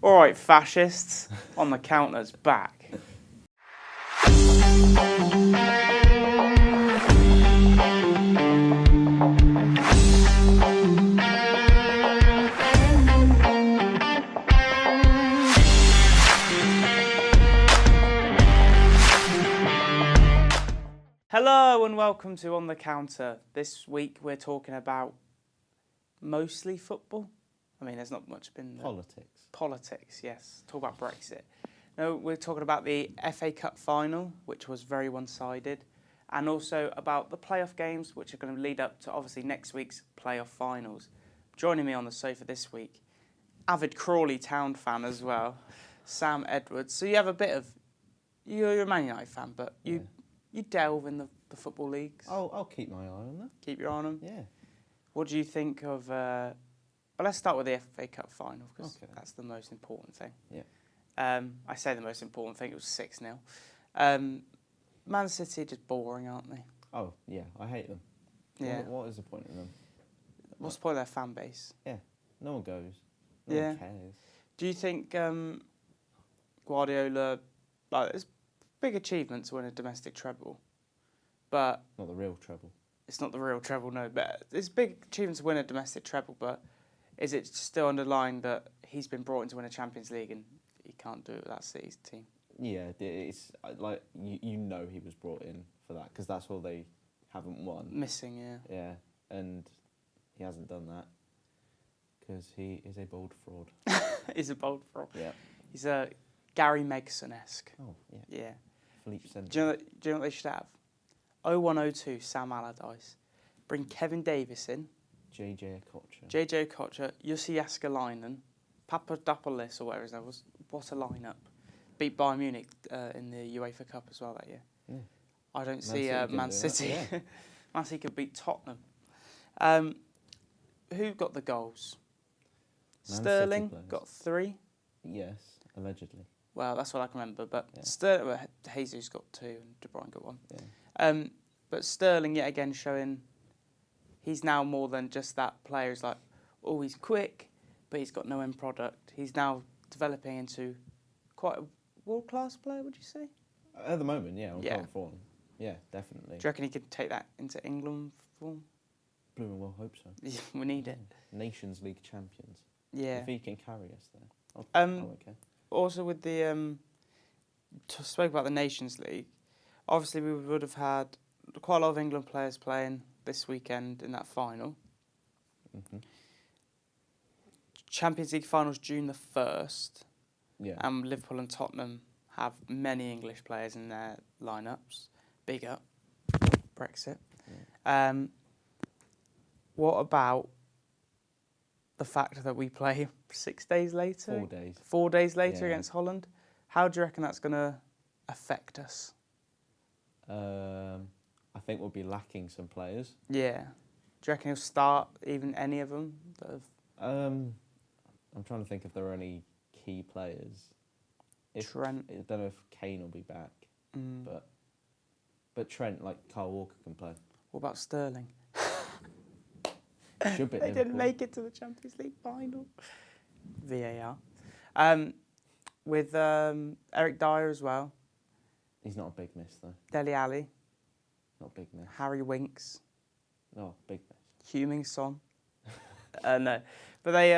All right, fascists, on the counter's back. Hello and welcome to On the Counter. This week we're talking about mostly football. I mean, there's not much been... Politics, yes. Talk about Brexit. No, we're talking about the FA Cup final, which was very one-sided, and also about the playoff games, which are going to lead up to, obviously, next week's playoff finals. Joining me on the sofa this week, avid Crawley Town fan as well, Sam Edwards. So you have a bit of... You're a Man United fan, but you delve in the football leagues. I'll keep my eye on them. Keep your eye on them? Yeah. What do you think of... Well, let's start with the FA Cup final, because that's the most important thing. Yeah. I say the most important thing, it was 6-0. Man City just boring, aren't they? Oh, yeah, I hate them. Yeah. What is the point of them? What's the point of their fan base? Yeah, no one goes. No one cares. Do you think Guardiola... Like, it's a big achievement to win a domestic treble, but... Not the real treble. It's not the real treble, no, but it's a big achievement to win a domestic treble, but is it still underlined that he's been brought in to win a Champions League and he can't do it with that City's team? Yeah, it's like, you know he was brought in for that, because that's all they haven't won. Missing, yeah. Yeah, and he hasn't done that, because he is a bold fraud. He's a bold fraud. Yeah. He's a Gary Megson-esque. Oh, yeah. Yeah. Philippe Sender. Do you know what they should have? 0102 Sam Allardyce. Bring Kevin Davis in. JJ Okocha. JJ Okocha, Jussi Jääskeläinen, Papadopoulos or whatever his name was. What a lineup. Beat Bayern Munich in the UEFA Cup as well that year. Yeah. I don't see Man City. Yeah. Man City could beat Tottenham. Who got the goals? Man Sterling City got 3. Yes, allegedly. Well, that's what I can remember. But Yeah. Jesus got 2 and De Bruyne got 1. Yeah. But Sterling yet again showing he's now more than just that player. He's like, oh, he's quick, but he's got no end product. He's now developing into quite a world-class player, would you say? At the moment, yeah, on Yeah. current form. Yeah, definitely. Do you reckon he could take that into England form? Blue and well hope so. We need it. Nations League champions. Yeah. If he can carry us there, I'll okay. Also with the spoke about the Nations League. Obviously, we would have had quite a lot of England players playing this weekend in that final. Mm-hmm. Champions League finals June the 1st. Yeah. And Liverpool and Tottenham have many English players in their lineups. Big up. Brexit. Yeah. What about the fact that we play 6 days later? 4 days. 4 days later Yeah. against Holland? How do you reckon that's going to affect us? I think we'll be lacking some players. Yeah. Do you reckon he'll start even any of them? That have... I'm trying to think if there are any key players. Trent. I don't know if Kane will be back, but Trent, like Kyle Walker, can play. What about Sterling? Should be. They didn't make it to the Champions League final. VAR. With Eric Dyer as well. He's not a big miss though. Dele Alli. Not a big miss. Harry Winks. No, big miss. Heung-min Son. No, but they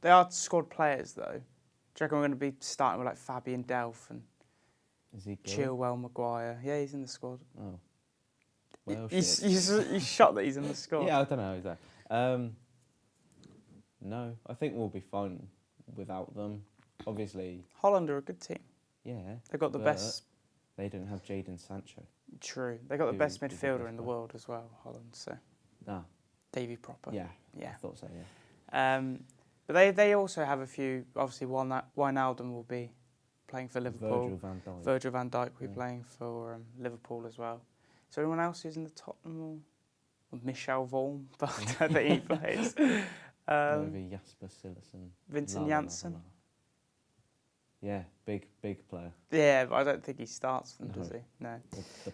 are squad players though. Do you reckon we're going to be starting with like Fabian Delph and Is he good? Chilwell Maguire? Yeah, he's in the squad. Oh. Well, You shot that he's in the squad. Yeah, I don't know. Is that? No, I think we'll be fine without them. Obviously. Holland are a good team. Yeah. They've got the best. They don't have Jadon Sancho. True. They've got the best midfielder in the world as well, Holland. So. Ah. Davy Proper. Yeah. Yeah. I thought so. Yeah. But they also have a few. Obviously, Wijnaldum will be playing for Liverpool. Virgil van Dijk will be playing for Liverpool as well. Is there anyone else who's in the Tottenham or Michel Vorm? But I don't think he plays. Maybe Jasper Cillessen. Vincent Janssen. Yeah, big player. Yeah, but I don't think he starts for them, does he? No. The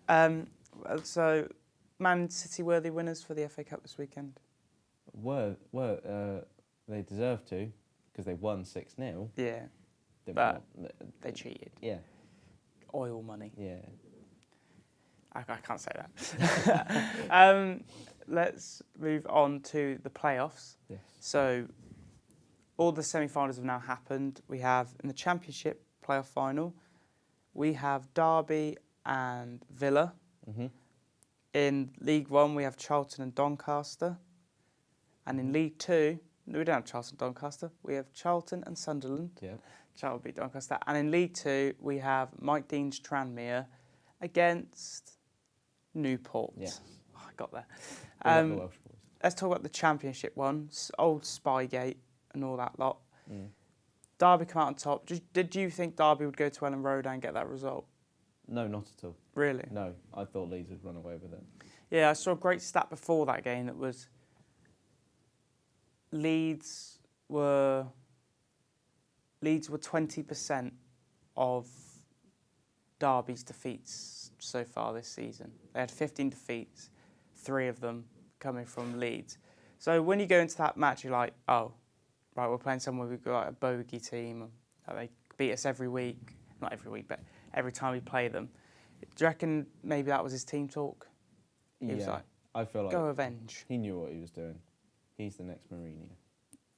pie. So, Man City worthy winners for the FA Cup this weekend? They deserve to, because they won 6-0. Yeah. But they cheated. Yeah. Oil money. Yeah. I can't say that. Let's move on to the playoffs. Yes. So all the semi-finals have now happened. We have in the Championship playoff final, we have Derby and Villa. Mm-hmm. In League One, we have Charlton and Doncaster. And in League Two, no, we don't have Charlton and Doncaster. We have Charlton and Sunderland. Yeah. Charlton beat Doncaster. And in League Two, we have Mike Dean's Tranmere against Newport. Yeah. Oh, I got there. The Welsh boys. Let's talk about the Championship one. Old Spygate and all that lot. Mm. Derby come out on top. Did you think Derby would go to Ellen Road and get that result? No, not at all. Really? No, I thought Leeds would run away with it. Yeah, I saw a great stat before that game that was Leeds were 20% of Derby's defeats so far this season. They had 15 defeats, 3 of them coming from Leeds. So when you go into that match, you're like, oh, right, we're playing someone we've got a bogey team. They beat us every week. Not every week, but every time we play them. Do you reckon maybe that was his team talk? He was like, I feel like go avenge. he knew what he was doing. He's the next Mourinho.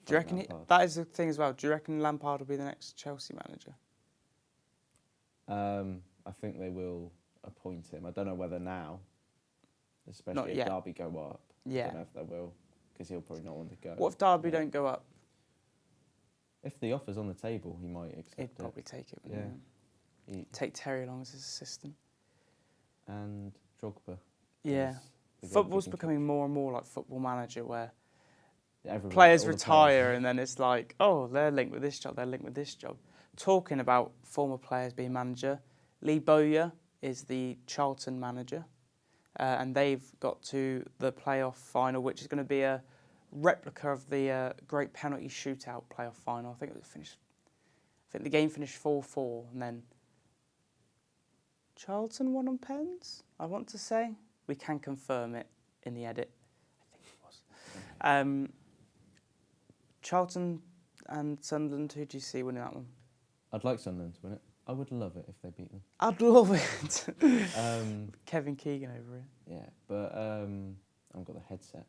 Do you reckon that is the thing as well? Do you reckon Lampard will be the next Chelsea manager? I think they will appoint him. I don't know whether now, especially Not if yet. Derby go up. Yeah. I don't know if they will, because he'll probably not want to go. What if Derby don't go up? If the offer's on the table, he might accept He'd it. probably take it. Yeah. Take Terry along as his assistant. And Drogba. Yeah. the Football's goalkeeping becoming more and more like Football Manager, where Everyone, players all the retire players. and then it's like, oh, they're linked with this job, they're linked with this job. Talking about former players being manager, Lee Bowyer is the Charlton manager, and they've got to the playoff final, which is going to be a replica of the great penalty shootout playoff final. I think the game finished 4-4, and then Charlton won on pens, I want to say. We can confirm it in the edit. I think it was. Charlton and Sunderland, who do you see winning that one? I'd like Sunderland to win it. I would love it if they beat them. I'd love it. Kevin Keegan over here. Yeah, but I haven't got the headset.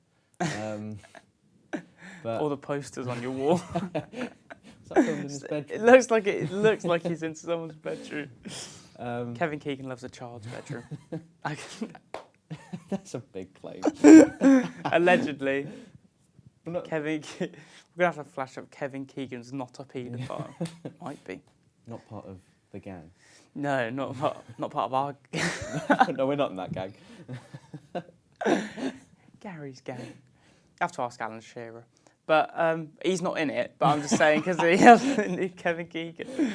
But All the posters on your wall. is that filmed in his bedroom? It looks like he's in someone's bedroom. Kevin Keegan loves a child's bedroom. That's a big claim. Allegedly. Not, We're gonna have to flash up Kevin Keegan's not a paedophile. Might be. not part of the gang. No, not part of our No, we're not in that gang. Gary's gang. I have to ask Alan Shearer. But he's not in it, but I'm just saying because he has Kevin Keegan.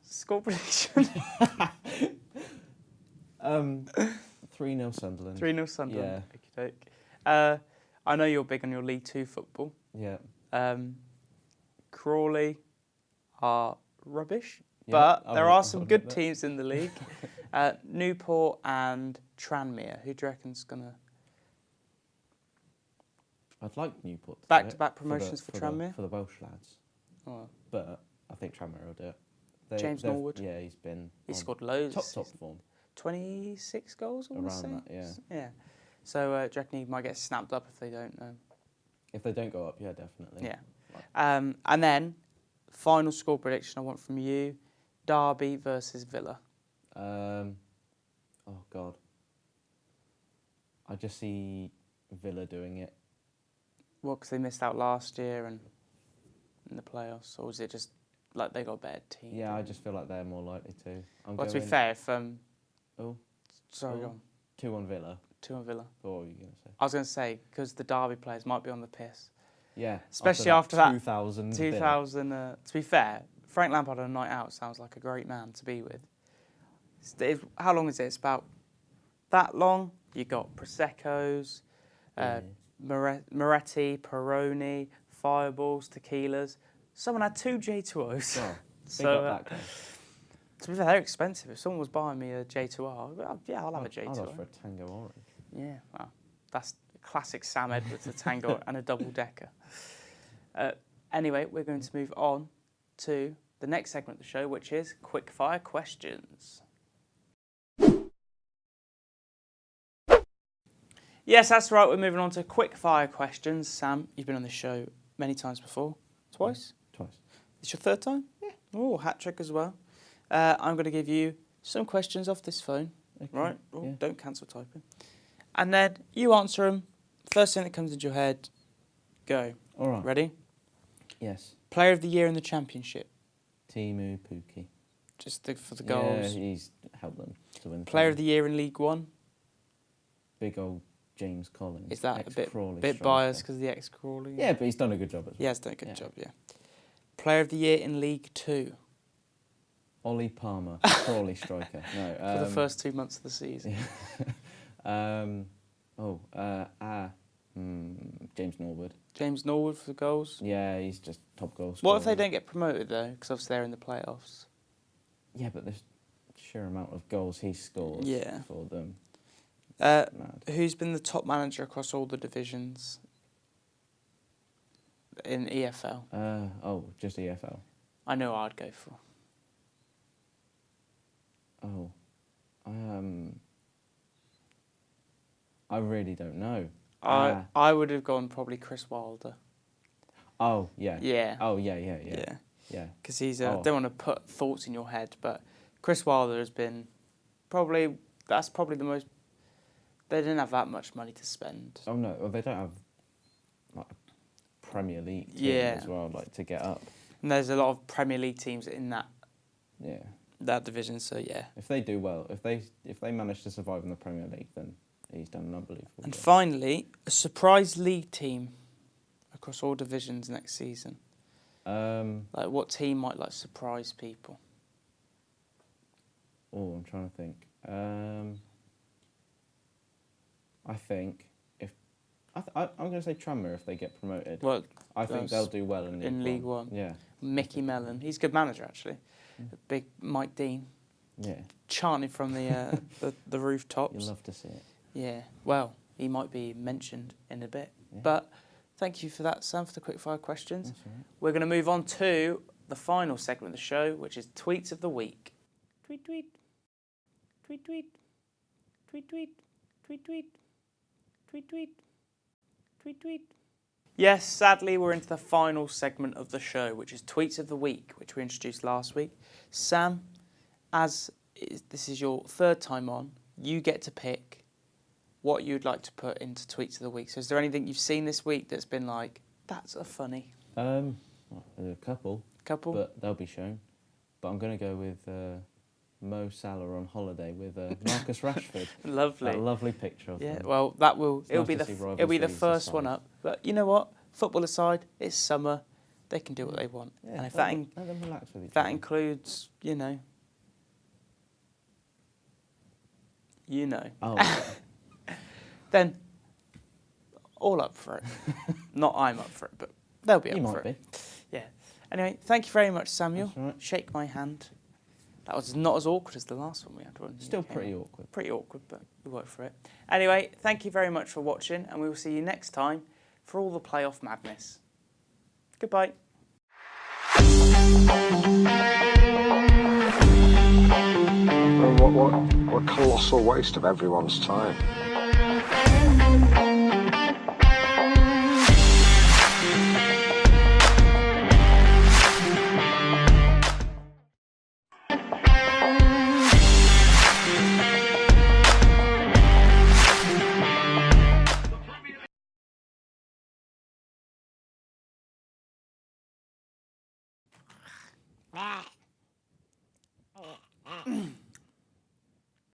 Score prediction. 3-0 Sunderland. 3-0 Sunderland. Yeah. Okey-doke. I know you're big on your League Two football. Yeah. Crawley are rubbish, Yeah, but there are I some would good admit. teams in the league. Newport and Tranmere. Who do you reckon's going to... I'd like Newport to do it Back-to-back promotions for Tranmere? For the Welsh lads. Oh. But I think Tranmere will do it. James Norwood? Yeah, he's been He on scored loads. top form. 26 goals, I want to say. Around that, yeah. Yeah. So do you reckon he might get snapped up if they don't... If they don't go up, yeah, definitely. Yeah. And then, final score prediction I want from you. Derby versus Villa. Oh, God. I just see Villa doing it. Well, because they missed out last year and in the playoffs, or was it just like they got a better team? Yeah, I just feel like they're more likely to. Well, to be fair, if... Oh. Sorry, Oh. go on. 2-1 Villa. 2-1 Villa. What were you going to say? I was going to say, because the Derby players might be on the piss. Yeah. Especially after that 2000. 2000, to be fair, Frank Lampard on a night out sounds like a great man to be with. How long is it? It's about that long. You got Prosecco's, Moretti, Peroni, Fireballs, Tequilas. Someone had 2 J2Os. Well, So, that guy. to be fair, they're expensive. If someone was buying me a J2R, yeah, I'll have a J2R. I'd ask for a Tango Orange. Yeah, well, that's classic Sam Edwards, a Tango and a double-decker. Anyway, we're going to move on to the next segment of the show, which is quickfire questions. Yes, that's right. We're moving on to quickfire questions. Sam, you've been on this show many times before. Twice? Twice. It's your third time? Yeah. Oh, hat trick as well. I'm going to give you some questions off this phone. Okay. Right? Oh, yeah. Don't cancel typing. And then you answer them. First thing that comes into your head, go. All right. Ready? Yes. Player of the year in the championship. Timu Puki. Just for the goals. Yeah, he's helped them to win. Player of the year in League One. Big old James Collins. Is that a bit biased because of the ex-Crawley? Yeah, but he's done a good job as well. He has done a good job, yeah. Player of the year in League Two. Ollie Palmer, Crawley striker. No, for the first 2 months of the season. James Norwood. James Norwood for the goals. Yeah, he's just top goal scorer. What if they don't get promoted though? Because obviously they're in the playoffs. Yeah, but the sheer amount of goals he scored for them. Who's been the top manager across all the divisions in EFL? Just EFL. I know I'd go for. I really don't know. I would have gone probably Chris Wilder. Oh, yeah. Yeah. Oh, yeah. Yeah. Because he's don't want to put thoughts in your head, but Chris Wilder has been that's probably the most. They didn't have that much money to spend. Oh no, well, they don't have like a Premier League team as well, like to get up. And there's a lot of Premier League teams in that. Yeah. That division, so yeah. If they do well, if they manage to survive in the Premier League, then he's done an unbelievable And job. finally, a surprise league team across all divisions next season. Like what team might like surprise people? Oh, I'm trying to think. I think if I'm going to say Tranmere if they get promoted. Well, I think they'll do well in League One. Yeah. Mickey Mellon, he's a good manager actually. Big Mike Dean. Yeah. Chanting from the rooftops. You'll love to see it. Yeah. Well, he might be mentioned in a bit. Yeah. But thank you for that, Sam, for the quickfire questions. That's all right. We're going to move on to the final segment of the show, which is Tweets of the Week. Tweet, tweet. Tweet, tweet. Tweet, tweet. Tweet, tweet. Tweet, tweet. Tweet, tweet. Yes, sadly, we're into the final segment of the show, which is Tweets of the Week, which we introduced last week. Sam, this is your third time on, you get to pick what you'd like to put into Tweets of the Week. So is there anything you've seen this week that's been like, that's a funny? Well, there's a couple. Couple? But they'll be shown. But I'm going to go with Mo Salah on holiday with Marcus Rashford. Lovely. That lovely picture of them. Well, it'll be the first one up. But you know what? Football aside, it's summer. They can do what they want. Yeah, and if let them relax with each other. includes, Oh. then all up for it. Not I'm up for it, but they'll be up for it. You might be. Yeah. Anyway, thank you very much, Samuel. That's all right. Shake my hand. That was not as awkward as the last one we had. Still pretty awkward. Pretty awkward, but we worked for it. Anyway, thank you very much for watching, and we will see you next time for all the playoff madness. Goodbye. What a colossal waste of everyone's time. Ah.